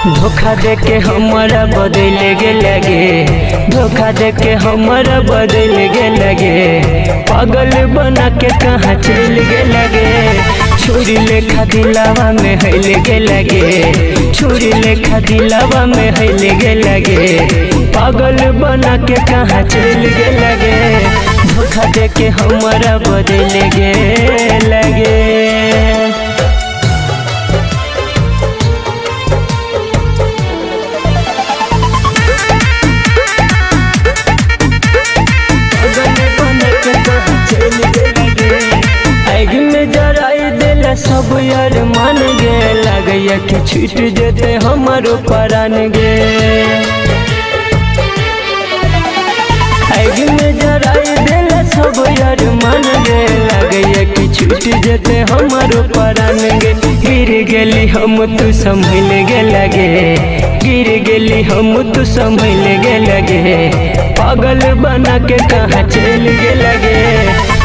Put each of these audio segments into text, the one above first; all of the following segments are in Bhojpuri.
धोखा देके हमारा बदल गे लगे, धोखा देके हमारा बदल गे लगे, पागल बना के कहाँ चल गे लगे। छुरी लेखा दिलावा में हिल गे लगे, छुरी लेखा दिलावा में हिल गे लगे, पागल बना के कहाँ चल गे लगे। धोखा देके हमारा बदल गे लगे। सब यार मान गे लगैया कि छूट जेते हमारो परान गे। आग में जराई देला सब यार मान गे लगैया कि छूट जेते हमारो परान गे। गिर गेली हम तू संभल गे लगे, गिर गेली हम तू संभल गे लगे, पागल बना के कहाँ चल गे लगे।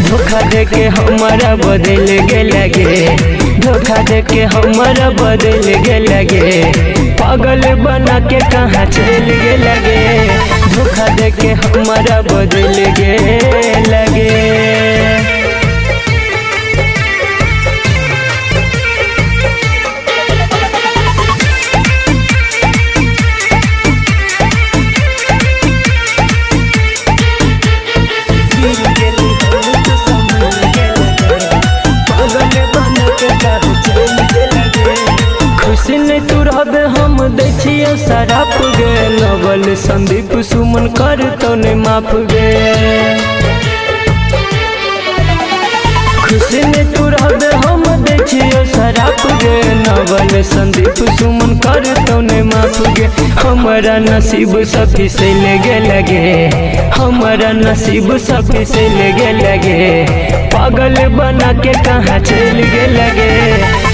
धोखा देके हमारा बदल गे लगे, धोखा देके हमारा बदल गे लगे, पागल बना के कहाँ चल गे लगे। धोखा देके हमारा बदल गे लगे। खुशी नहीं तू रहबे हम दै छियै शराप गे, नवल संदीप सुमन कर तो ने माफ गे। खुशी नहीं तू रहबे हम दै छियै शराप गे, नवल संदीप सुमन कर तो ने माफ गे। हमारा नसीब सब फिसल गे लगे, हमारा नसीब सब फिसल गे लगे, पागल बना के कहाँ चल गे लगे।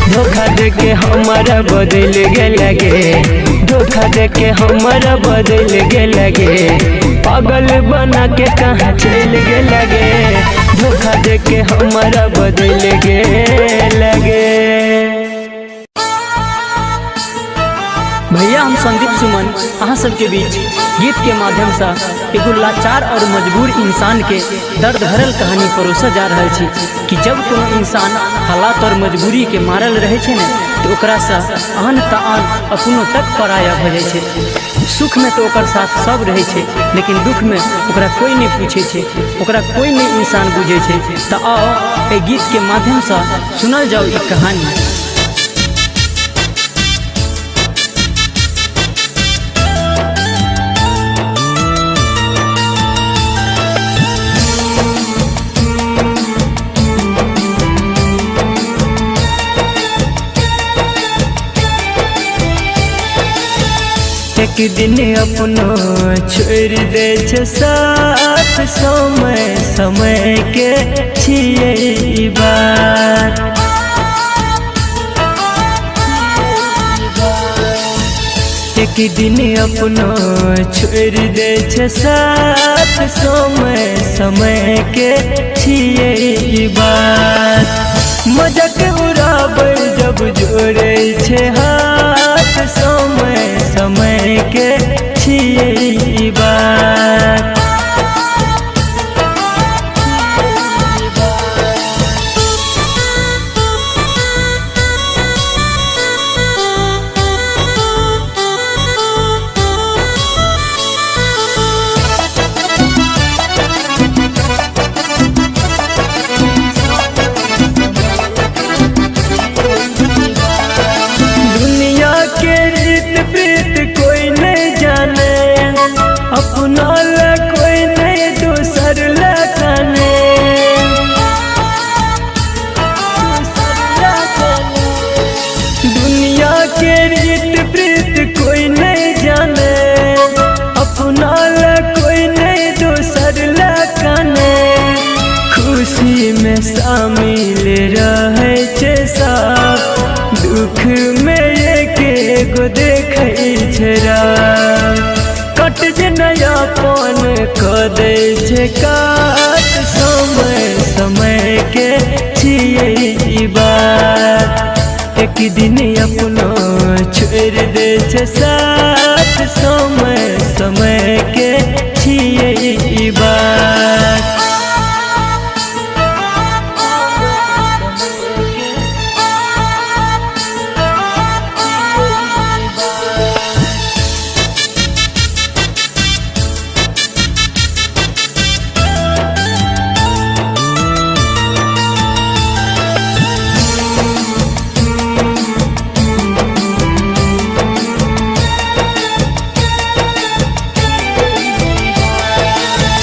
धोखा देके हमारा बदल गे लगे, धोखा देके हमारा बदल गे लगे, पागल बना के कहाँ चल गे लगे। धोखा देके हमारा बदल गे लगे। भैया हम संदीप सुमन अहाँ सबके बीच गीत के माध्यम से एगो लाचार और मजबूर इंसान के दर्द भरल कहानी परोसा जा रहा है कि जब कोनो इंसान हालात और मजबूरी के मारल रहे छे ने तो ओकरा से आन त आन अपनों तक पराया भ जाय छे। सुख में तो ओकर साथ सब रहे छे, लेकिन दुख में ओकरा कोई नहीं पूछे छे, ओकरा कोई नहीं इंसान बुझे छे। तो आओ ए गीत के माध्यम से सुनल जाओ ई कहानी। एक दिन अपनो छोड़ दे छे साथ, समय समय के छिए बात। एक दिन अपनो छोड़ दे छे साथ, समय समय के छिए बात। मजाक उड़ाबै जब जोड़े छे हाथ, समय समय के छिए बात। दुनिया के रीत प्रीत कोई नहीं जाने, अपना ला कोई नहीं दोसर ला काने। खुशी में शामिल रहे छे सब, दुख में एक गो देखे छरा। कट जे नयापन क दे छे काट, समय समय के छिए ई बात। एक दिन अपनो छोड़ दे छे साथ, समय समय के छिए ई बात।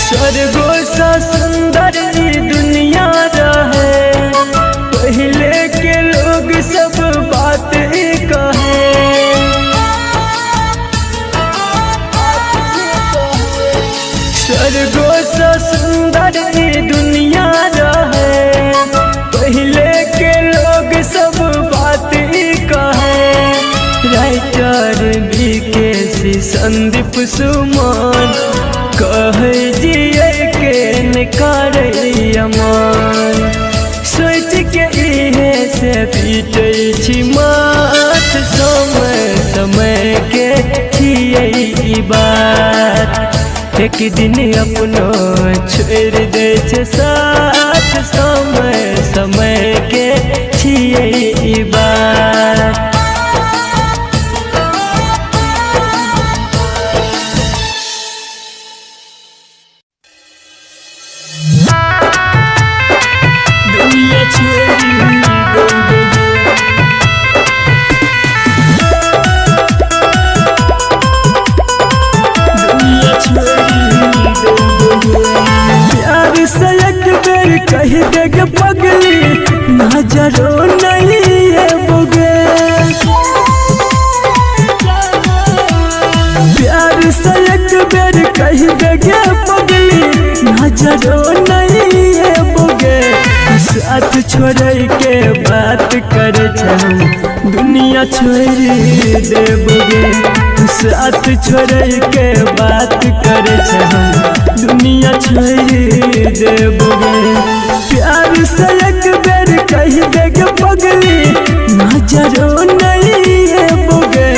स्वर्गो सा सुंदर ई दुनिया रहे, पहले के लोग सब बात ही कहे। स्वर्गो सा सुंदर ई दुनिया रहे, पहले के लोग सब बात ही कहे। राइटर BK संदीप सुमन कहे जिए के निकारे अमन। सोच के इहे से पीटे छी माथ, समय समय के छिए ई बात। एक दिन अपनो छोड़ दे छे साथ, समय समय के छिए ई बात। कह देग पगली नजरो नहीं है बुगे, प्यार से एक बेर कह देग पगली नजरो नहीं है बुगे। साथ छोड़ के बात करे हम दुनिया छोड़ देबोगे। साथ छोड़ के बात करे हम दुनिया छोड़ देबोगे। प्यार से एक बेर कह देग पगली नजरो नहीं है बोगे।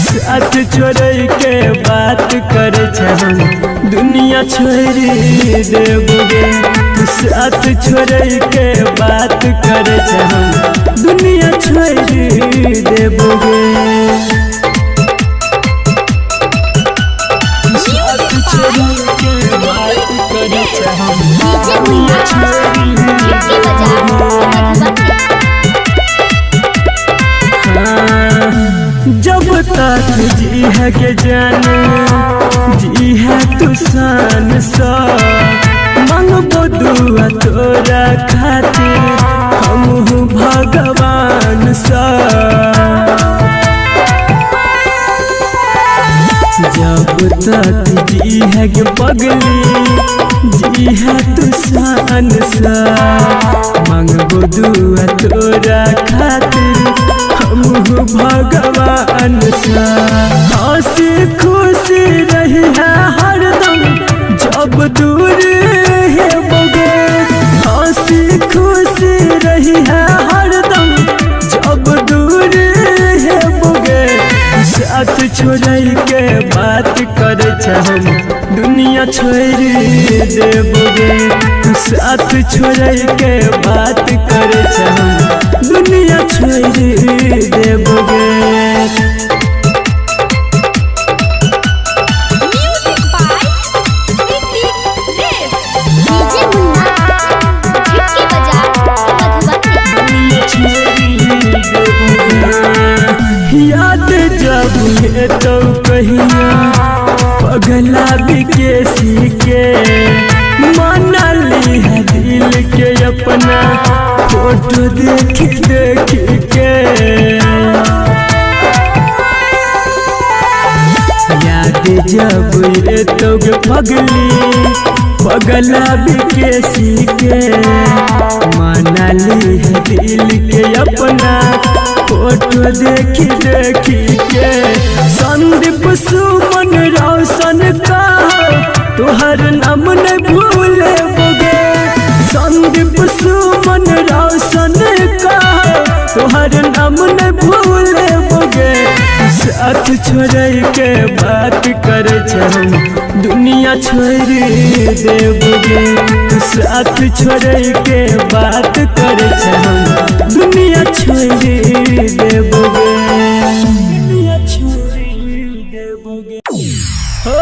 साथ छोड़ के बात करे हम दुनिया छोड़ देबोगे। साथ छोड़ के बात करे हम दुनिया छोड़ देबोगे। जब तक जी है के जाने जी है तू सान सा, मांगबो दुआ तोरा खातिर हम भगवान सा। जब तक जी है के पगली जी है तू सान सा, मांगबो दुआ तोरा खातिर हम भगवान सा। हंसी खुशी रही है हरदम जब दूर है बोगे। हंसी खुशी रही है हरदम जब दूर है बोगे। साथ छोड़ के बात करे हम दुनिया छोड़ देबोगे। साथ छोड़ के बात करे हम दुनिया छोड़ देबोगे। याद जब है तो कहिया पगला बिकेसी के, माना ली है दिल के अपना फोटो देख देख के। जब ये तो पगली पगला बिकेसी के मनाली है दिल के अपना फोटो देखी देखी के संदीप सुमन रोशन का तुहर नाम न भूले बोगे संदीप सुमन रोशन का तुहर नाम न भूले बोगे साथ छोड़ के बात कर दुनिया छोड़ देबोगे साथ छोड़ के बात कर दुनिया छोड़ देबोगे दुनिया छोड़ देबोगे हो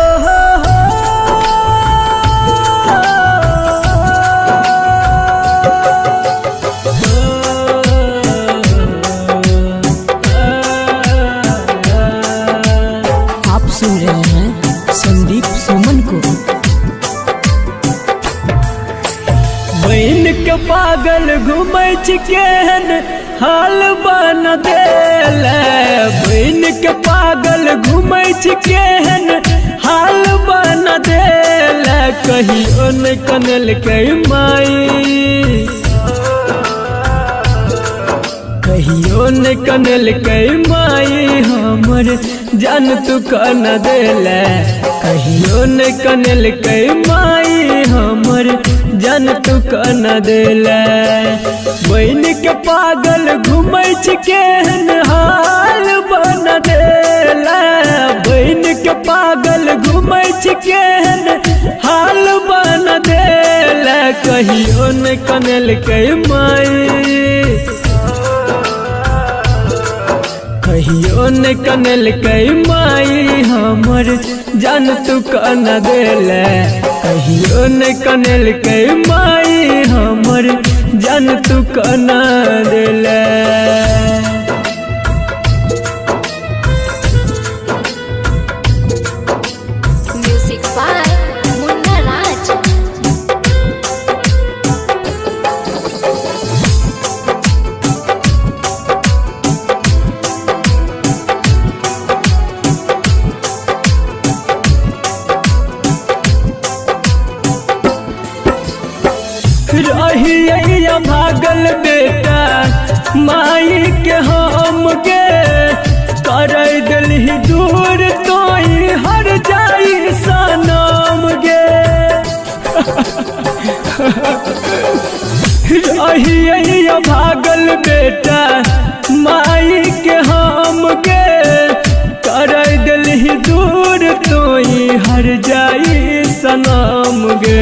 आप सुन रहे हैं संदीप सुमन को। बहन के पागल घूमै केहन हाल बन देल बहन के पागल घूमै केहन हाल बन देल कहियो न कनल के माई कहियो न कनल के माई हमर जान तू कन देल कहियो न कनल के माई हमर जान तू कन देल बहन के पागल घूमै केहन हाल बन देल बहन के पागल घूमै केहन हाल बन देल कहियो न कनल के माई कहियो न कनल के माई हमर जान तू कन देल कहियो न कनल के माई हमर जान तू कन देल Music by Munna Raj. रही भागल बेटा माई के हम गे कर दिलही दूर तोई हर जाई सनम गे रही भागल बेटा माई के हम गे कर दिलही दूर तोई हर जाई सनम गे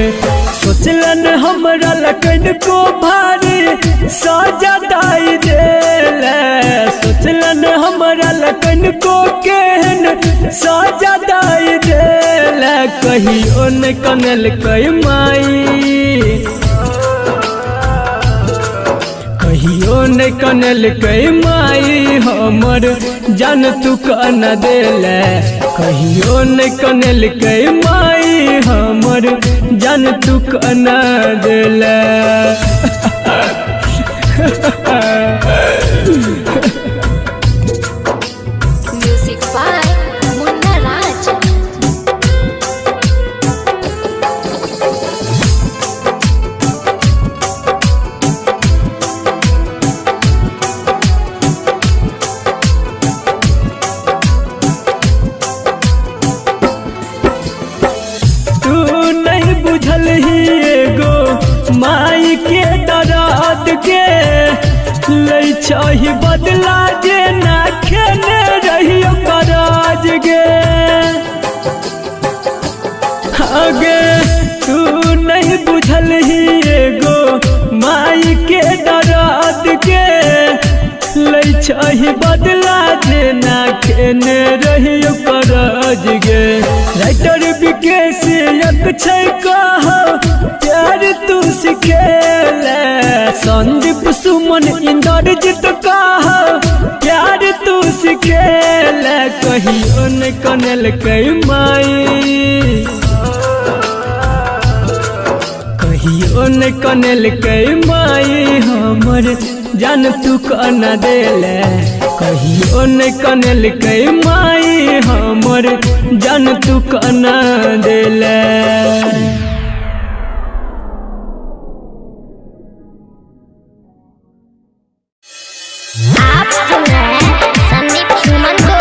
सोचलन हमरा लकन को भारी साजा दाई देल सोचलन हमरा लकन को केहन साजा दाई देल कहियो न कनल के माई कहियो न कनल के माई हमर जान तू कन देल कहियो न कनल के माई हमर जान तू कन देल Music by Munna Raj. तू नहीं बुझल ही एगो माई के दर्द के लै चाही बदला जे ना खेने रहियो कराज गे आगे तू नहीं बुझल ही एगो माई के दर्द के लै चाही बदला जे ना खेने रहियो कराज गे राइटर विकेश अक्षय कहो प्यार तू सिखेल संदीप सुमन इंद्रजीत कहो प्यार तू सिखेल कहियो न कनल के माई कहियो न कनल के माई हमर जान तू कन देल कहियो न कनल के माई हमर जान तू कना देले। आप सुन रहे हैं संदीप सुमन को।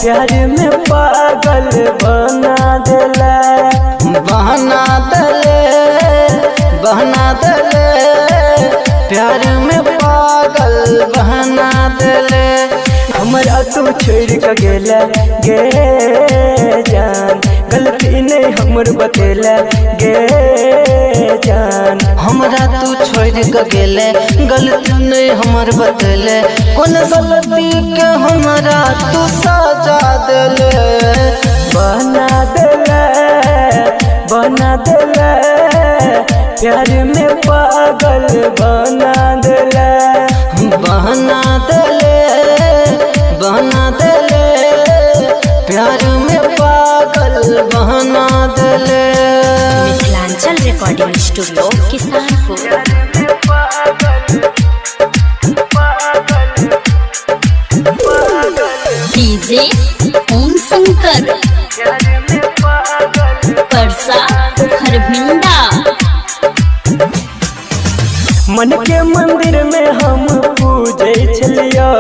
प्यार में पागल बना देला, बहना देले प्यार में पागल बहना देले। हम हमरा तू छोड़ के गेला गे जान, गलती नहीं हमर बतेला गे जान। हमरा तू छोड़ के गेले गलती नहीं हमर बतेले, कौन गलती के हमरा तू सजा देले। बना देले प्यार में पागल बना देले, बना देले प्यार में पागल बना देले। Mithilanchal recording studio Kisanpur. DJ Om Shankar Parsa Kharbhinda. मन के मंदिर में हम पूजे छलियो,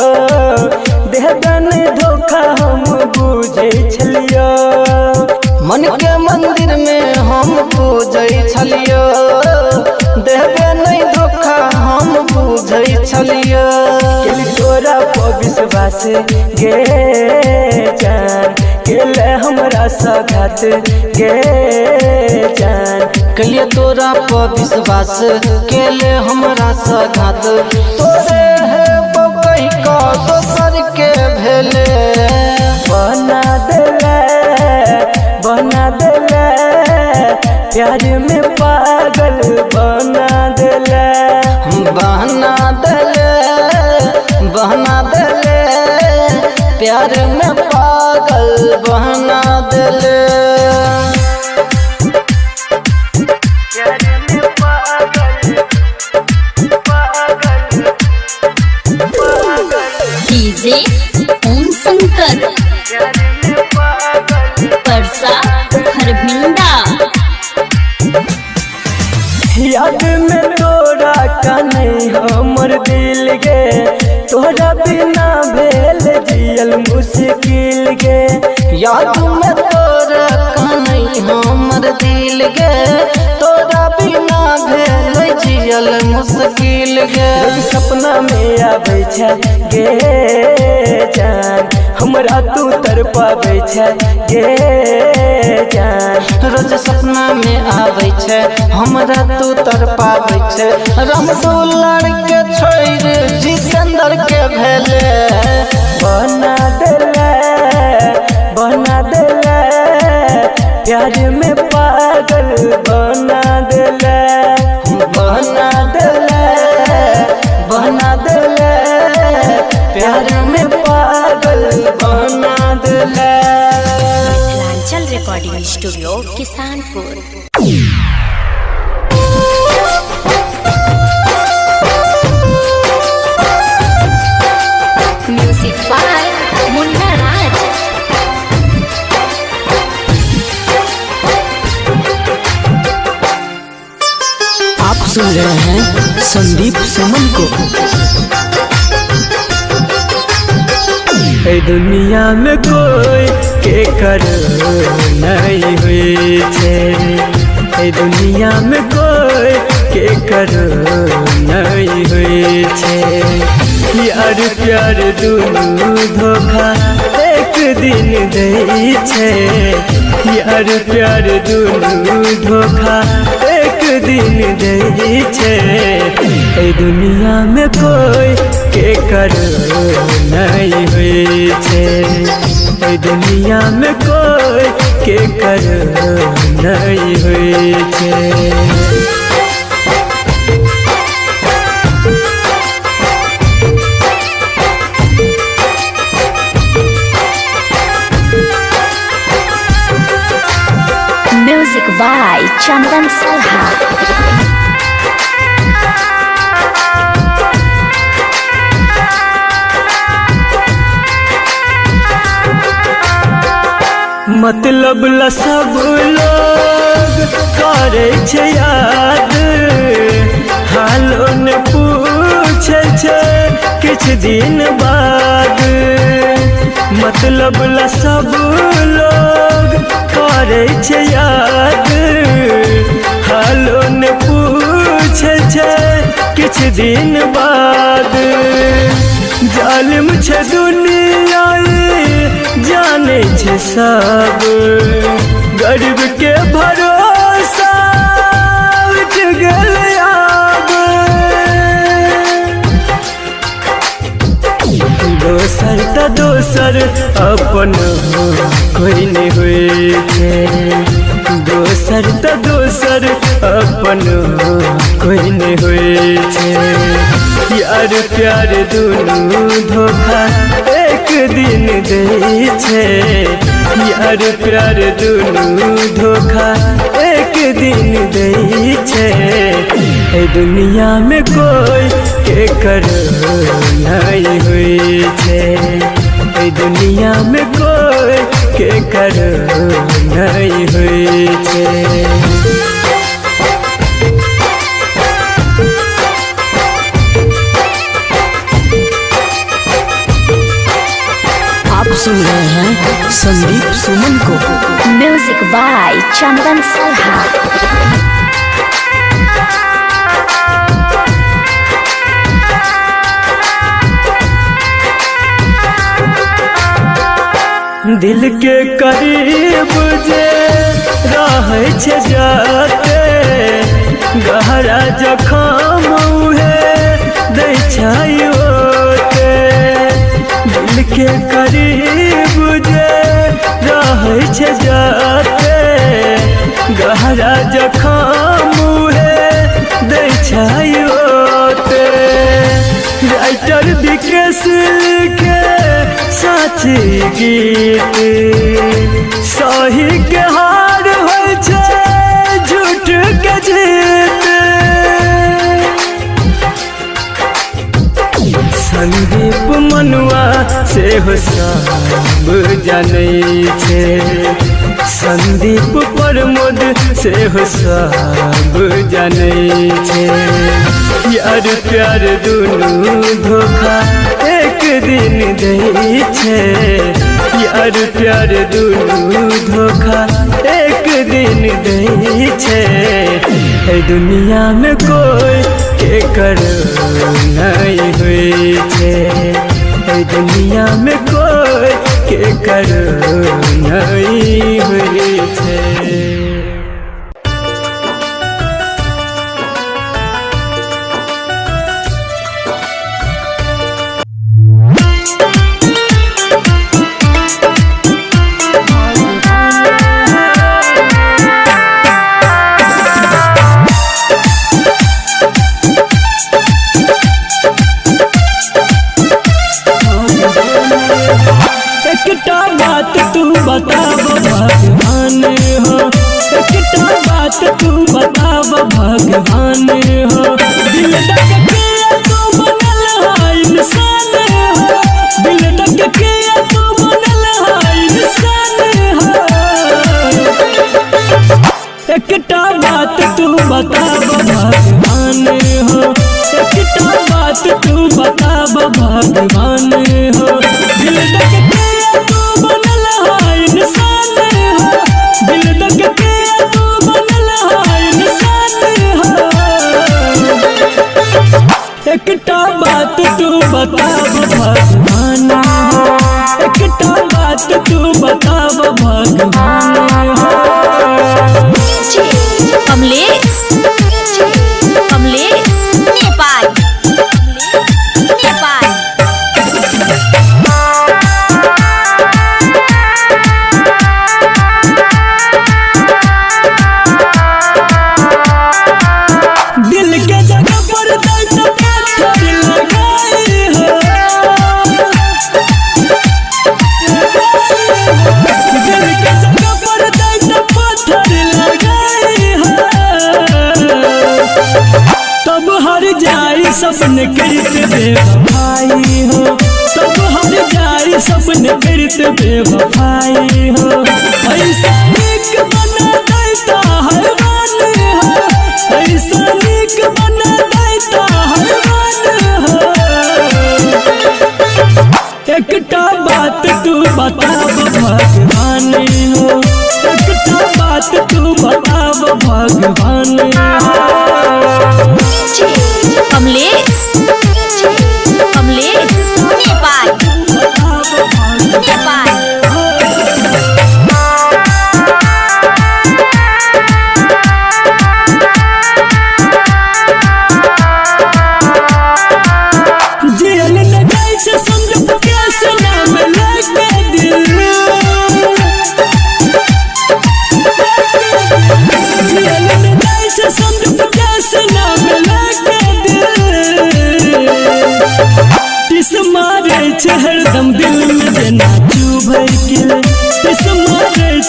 देहदान धोखा हम पूजे छलियो। मन के मंदिर में हम पूजे छलियो, देहबे नहीं धोखा हम पूजे छलियो। तोरा पर विश्वास गे जान, केले हमरा साथ गे जान। कलिए तोरा पर विश्वास केले हमरा सघात, तोरे है कही का दोसर के भेले। बना देले प्यार में पागल बना देले, बहना देले प्यार में पागल बहना देले। डीजे ओम शंकर परसा खरभिंडा। याद में तोरा का नहीं हमर दिल गे, तोरा बिना भेल जियल मुश्किल गे। याद में तोरा का नहीं हमर दिल गे, तोरा बिना भेल जियल मुश्किल गे। सपना में आबै छै गे जान, हमरा तू तरपाबै छै गे जान। रोज सपना में आबै छै हमरा तू तरपाबै छै। राम दुलार के छोड़ जितेंद्र के भेले। बना देले प्यार में पागल बना देले, बना देले प्यार में पागल बना देले। Mithilanchal recording studio Kisanpur. Music by Munna Raj. आप सुन रहे हैं संदीप सुमन को। ए दुनिया में कोई के कर नहीं हुई छे, ए दुनिया में कोई के कर नहीं हुई छे। यार प्यार दुनू धोखा एक दिन दै छे, यार प्यार दुनू धोखा एक दिन दै छे। ए दुनिया में कोई के कर नहीं हुई छे, ए दुनिया में कोई के कर नहीं हुई छे। म्यूजिक बाय चंदन सलहा। मतलब ला सब लोग करे छे याद, हालो ने पूछे छे किछ दिन बाद। मतलब ला सब लोग करे छे याद, हालो ने पूछे छे किछ दिन बाद। जालिम छे दुनिया सब गरीब के भरोसा उठ गल अब। दोसर त दोसर अपन कोई नहीं हुए छे। दोसर त दोसर अपन कोई नहीं हुए छे। यार प्यार दुनू धोखा एक दिन दे छे। यार प्यार दुनू धोखा एक दिन दे छे। ए दुनिया में कोई के कर नहीं हुई छे। ए दुनिया में कोई के कर नहीं हुई छे। आप सुन रहे हैं संदीप सुमन को। म्यूजिक बाय चंदन सलहा। दिल के करीब जे रहे छे जाते गहरा जखम उहे दै छै ओते। दिल के करीब जे रहे छे जाते गहरा जखम उहे दै छै ओते। राइटर विकेश लिखे साची गीत सही के हार होय छे झूठ के जीत। संदीप मनुआ से हो सब जानै छे। संदीप प्रमोद से हो सब जानै छे। यार प्यार दुनू धोखा एक दिन दे छे। यार प्यार दुनू धोखा एक दिन दे छे। ए दुनिया में कोई के कर नहीं हुई छे। ए दुनिया में कोई के कर नहीं हुई छे। एकटा बात तू बताब भगवान हो। एकटा बात तू बताब भगवान हो। दिल डक के तू बनल है इंसान हो। दिल डक के तू बनल है इंसान हो। एकटा बात तू बताब भगवान हो। एकटा बात तू बताब भगवान हो। दिल डक के तू बनल है इंसान हो। दिल डक के तू बनल है इंसान हो। एकटा बात तू बताब भगवान हो। एकटा बात तू बताब भगवान हो। कमलेश कमलेश नेपाल नेपाल। दिल के जगह पर दर्द पत्थर लगाए हो। दिल के जगह पर दर्द पत्थर लगाए हो। तब हर जाई सपने करते बेवफाई हो। तब हर जाई सपने करते बेवफाई हो। ऐसा नीक बना देता हैवान हो। ऐसा नीक बना देता हैवान हो। एकटा बात तू बताब भगवान हो। एकटा बात तू बताब भगवान हो। कमलेश कमलेश नेपाल नेपाल।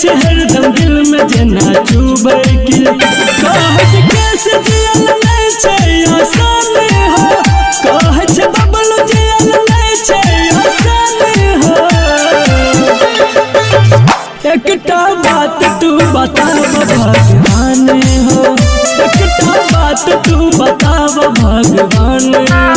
छै हरदम दिल में जेना चुबै किल कहत कैसे जियल नहीं छै आसान हो कहत बबल जियल नहीं छै आसान हो एकटा बात तू बताव भगवान हो एकटा बात तू बताव भगवान हो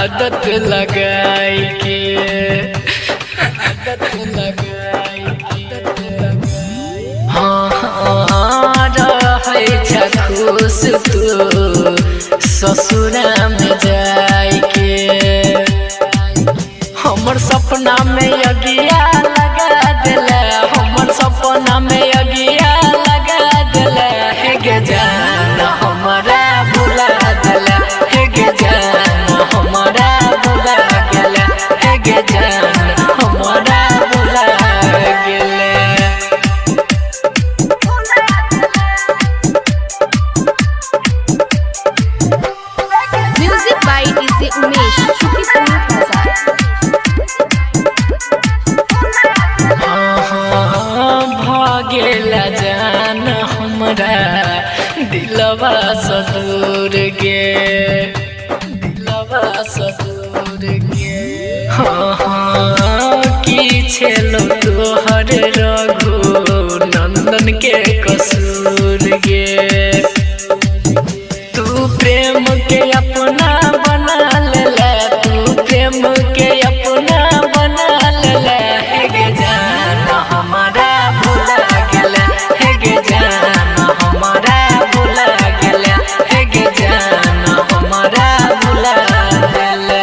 आदत लगाई के हाँ रहे खुश तू ससुरा में जाई के हमर सपना में अगिया लगा दिला हमर सपना में अगिया लगा दिला हे गे जान हमारा भुला दिला हे गे जान हमारा भुला गेला हे गे जान हमारा भुला गेला। म्यूजिक बाय डीजे उमेश शुक्रिया भागेला जान हमरा दिलवा सदूर गे दिलवा सदूर गे हाँ की छेलो तोहर रघु नंदन के कसूर गे तू प्रेम के अपना बना ले तू प्रेम के अपना बना ले हे गे जान हमारा भुला गेला हे गे जान हमारा भुला गेला हे गे जान हमारा भुला गेला।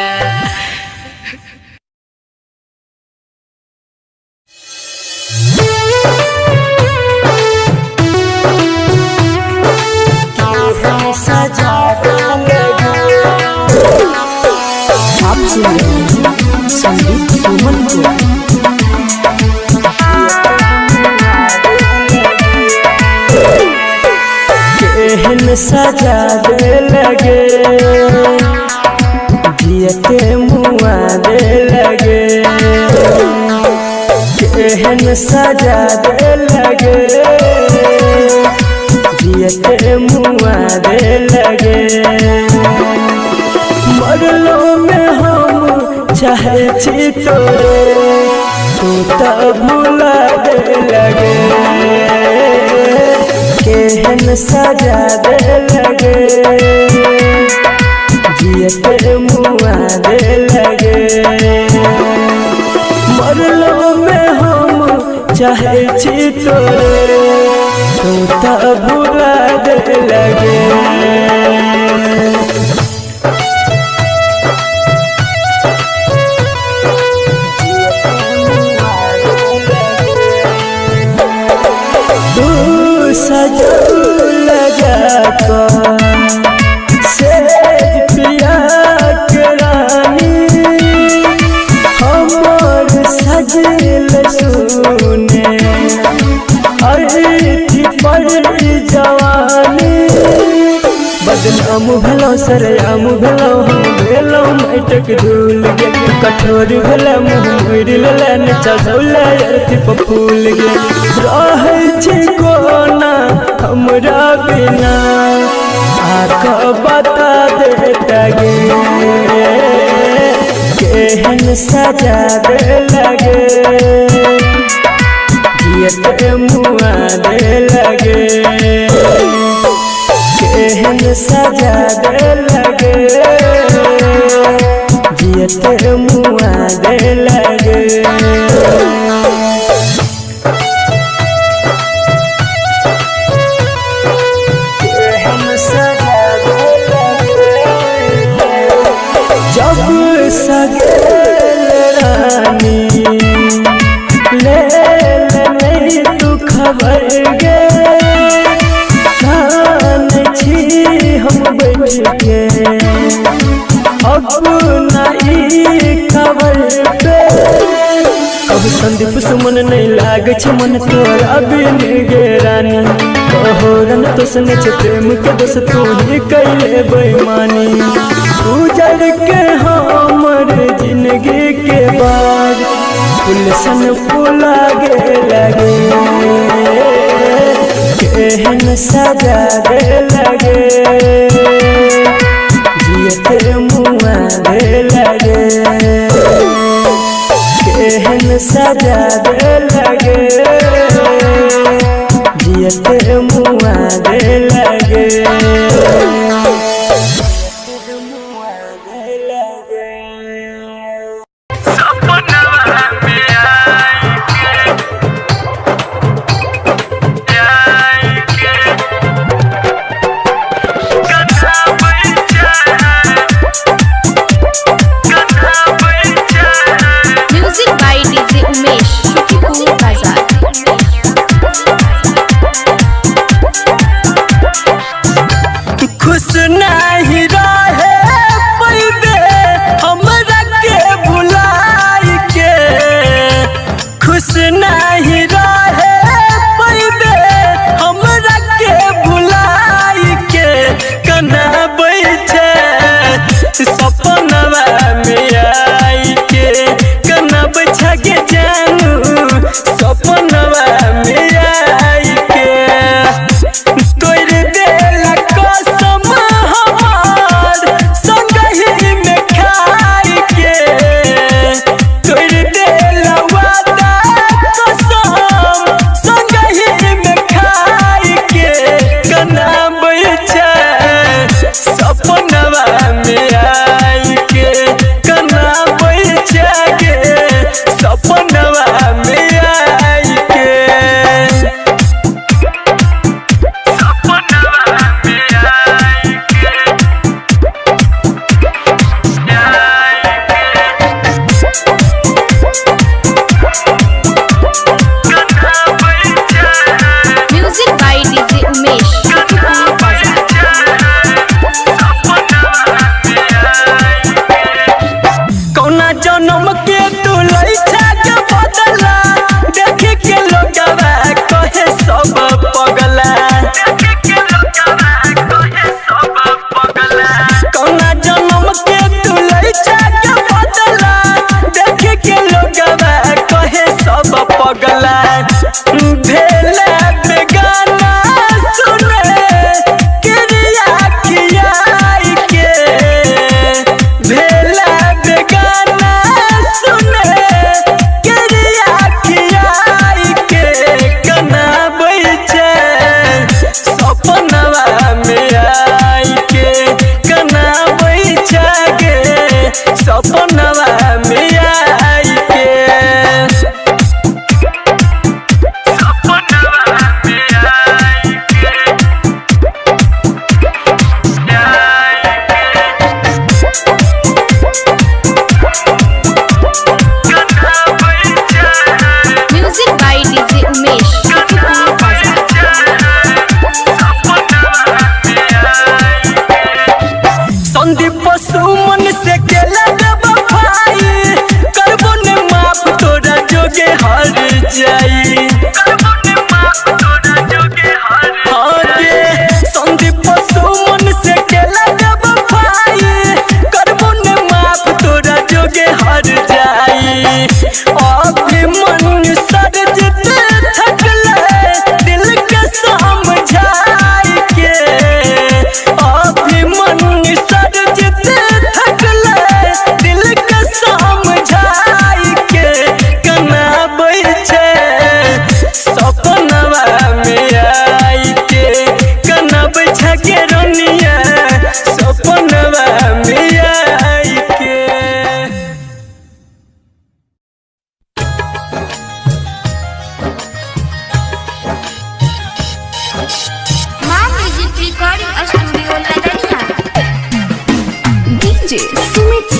आप सुन रहे हैं संदीप सुमन को। केहन सजा दे लगे जियते मुआ दे लगे केहन सजा दे लगे जियते मुआ दे लगे मरलो में हम चाहे छी तोरे तू तो भुला दे लगे केहन सजा दे लगे जियते मुआ दे लगे मरलो में हम चाहे छी तोरे तू तो भुला दे लगे। सजू लगा सेज पिया के रानी हमर सजल सुने अर्थी पर जवानी बदनाम भेलो सरेआम भेलो हम भेलो माटक धूल गे कठोर भला मुँह मोर ललन चढ़ौला अर्थी पर फूल गे रहे छी कोना हमरा बिना आका बता देता गे केहन सजा दे लगे जियत मुआ दे लगे केहन सजा दे लगे जियत मुआ दे लगे सगेल रानी ले नहीं तू खबर गे जान छी हम बैठ के अब नहीं खबर पे अब संदीप सुमन नहीं लाग छ मन तोरा बिन गे रानी कहोरन तो सने छ प्रेम के दोस्त तू ही कैले बेईमानी उजड़ के हमर जिंदगी के बाद फुलसन फुला गे लगे केहन सजा दे लगे जियत मुआ दे लगे केहन सजा दे लगे जियत मुआ दे लगे म्यूजिक बाय डीजे उमेश शुक्रिया बाजार। खुश नहीं रहे पैबे हमरा के भुलाई के खुश नहीं रहे पैबे हमरा के भुलाई के कना बैठे सपनवा में आई के कना बैठा के जानू सपनवा में आई के तोर देला कसम हमार संगही में खाई के तोर देला वादा कसम संगही में खाई के कना बैठा सपनवा में आई के कना बैठा के सपनवा में आई के म्यूजिक बाय डीजे उमेश शुक्रिया बाजार। कौना जन्म के तू लइछा के बदला देख के लोगवा कहे सब पगला कौना जन्म के तू लइछा के बदला देख के लोगवा कहे सब पगला भेला बेगाना सुने क्रिया खियाई के भेला बेगाना सुने क्रिया खियाई के कना बैठे सपनवा में आई के कना बैठा के सपनवा में आई के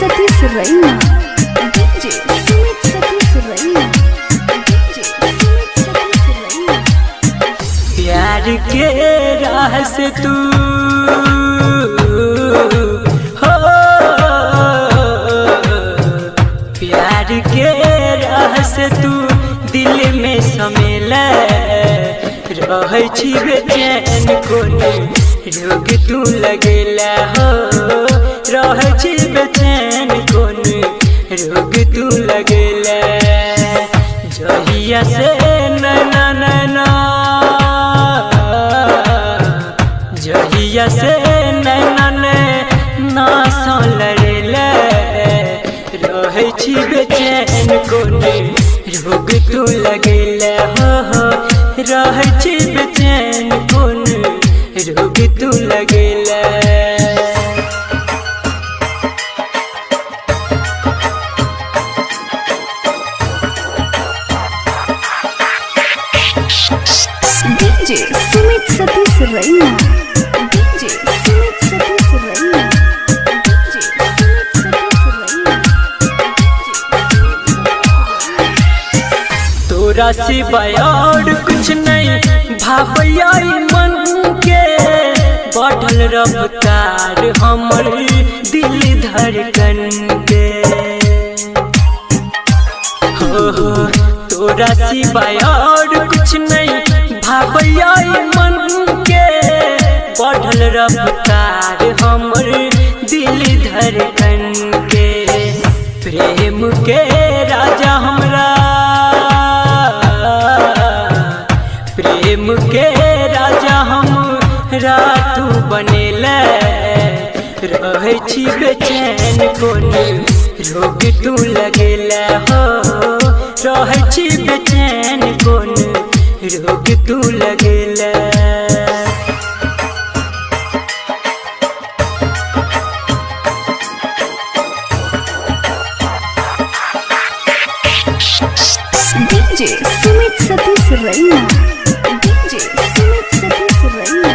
Satish Raina. DJ Sumit Satish Raina. DJ Sumit Satish Raina. प्यार के राह से तू हो, प्यार के राह से तू दिल में समेल रहे छी बेचैन कोने रोग तू लगेला हो, रहे छी बेचैन कोने रोग तू लगेला जहिया से नैना नैना जहिया से नैना ना लड़ेला रहे छी बेचैन कोने रोग तू लगेला हो, रहे छी बेचैन कोने रोग तू लगेला। DJ Sumit Satish Raina. DJ Sumit Satish Raina. DJ Sumit Satish Raina. तोरा सिवाय और कुछ नहीं भावैया मन के बढ़ल रफ्तार हमर दिल धड़कन के हो, तोरा सिवाय और कुछ नहीं भावैया मन के बढ़ल रफ्तार हमर दिल धड़कन के प्रेम के राजा हमरा प्रेम के राजा हमरा तू बनेला रहे छी बेचैन कोने रोग तू लगेला हो, रहे छी बेचैन कोने रोग तू लगेला। DJ Sumit Satish Raina. DJ Sumit Satish Raina.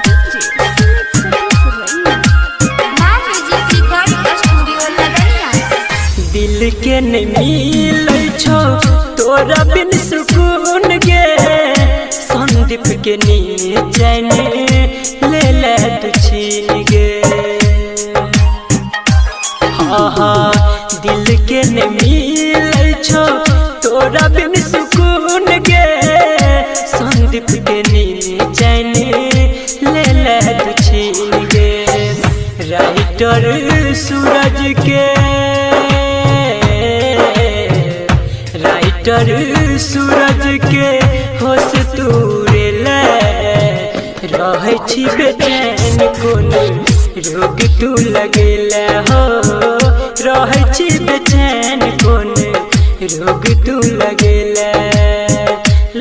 DJ Sumit Satish Raina. माँ म्यूजिक रिकॉर्डिंग स्टूडियो लगनिया। दिल के नहीं मिलै छो तोरा बिन सुकून गे संदीप के नींद चैन ले ले तू छीन गे हाँ दिल के नहीं मिलै छो तोरा बिन सुकून गे संदीप के नींद चैन ले ले तू छीन गे राइटर सूरज के राइटर सूरज के होश तूरेला रहे छी बेचैन कोने रोग तू लगेला हो, रहे छी बेचैन कोने रोग तू लगेला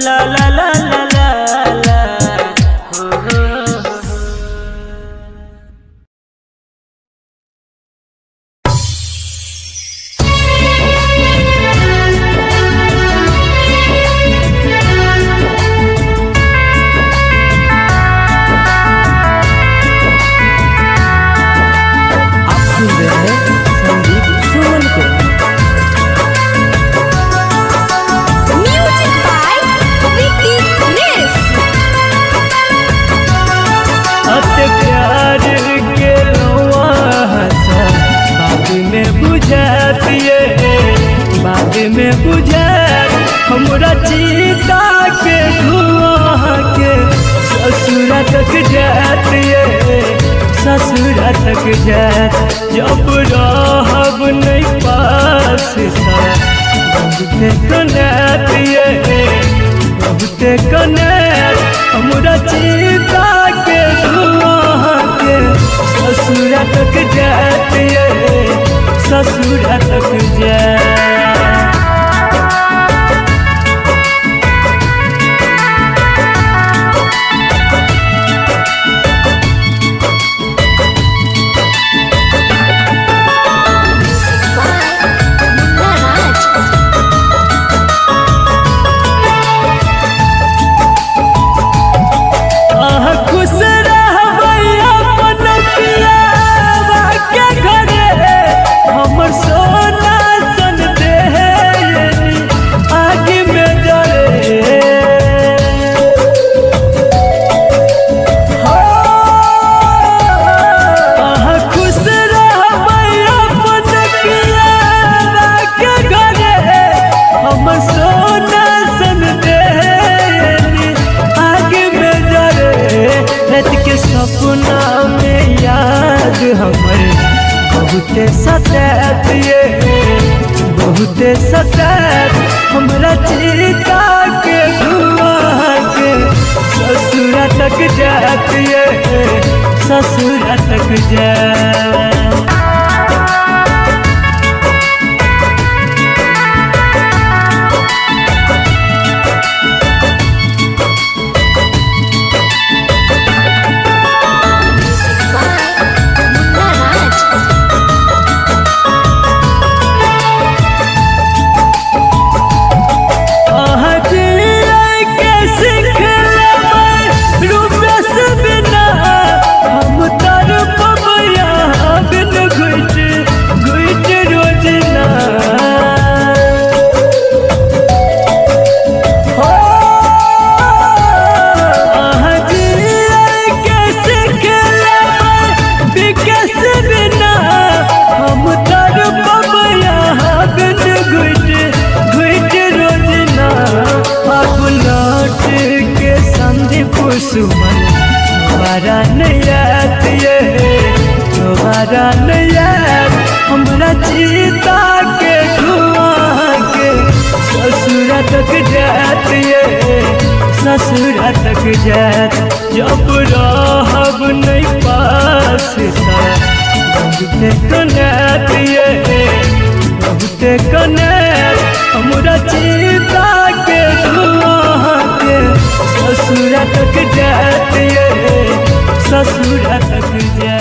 ला ला ला ला ला ला हो, हो, हो। Music by Vicky Reyes. अत प्यार के लौआ हंसा बाद में बुझातिए बाद में बुझात हमरा चीता के धुआं के ससुरा तक जातिए ससुरा तक जात जब रहब नहीं पास सा बहुते कनातिए बहुते कनात हमरा चीता के धुआं के ससुरा तक जातिए ससुरा तक जात। बहुते सतार हमरा चिता के धुआं के ससुरा तक जाती है ससुरा तक जा मुन्ना राज सुमन दोबारा नहीं आती है दोबारा नहीं आती हमरा चिता के धुआं के ससुरा तक जाती है ससुरा तक जाती जब रहब नहीं पास बहुते कनाती है बहुते कनाती हमरा चिता के धुआं के ससुरा तक जाती है ससुरा तक जा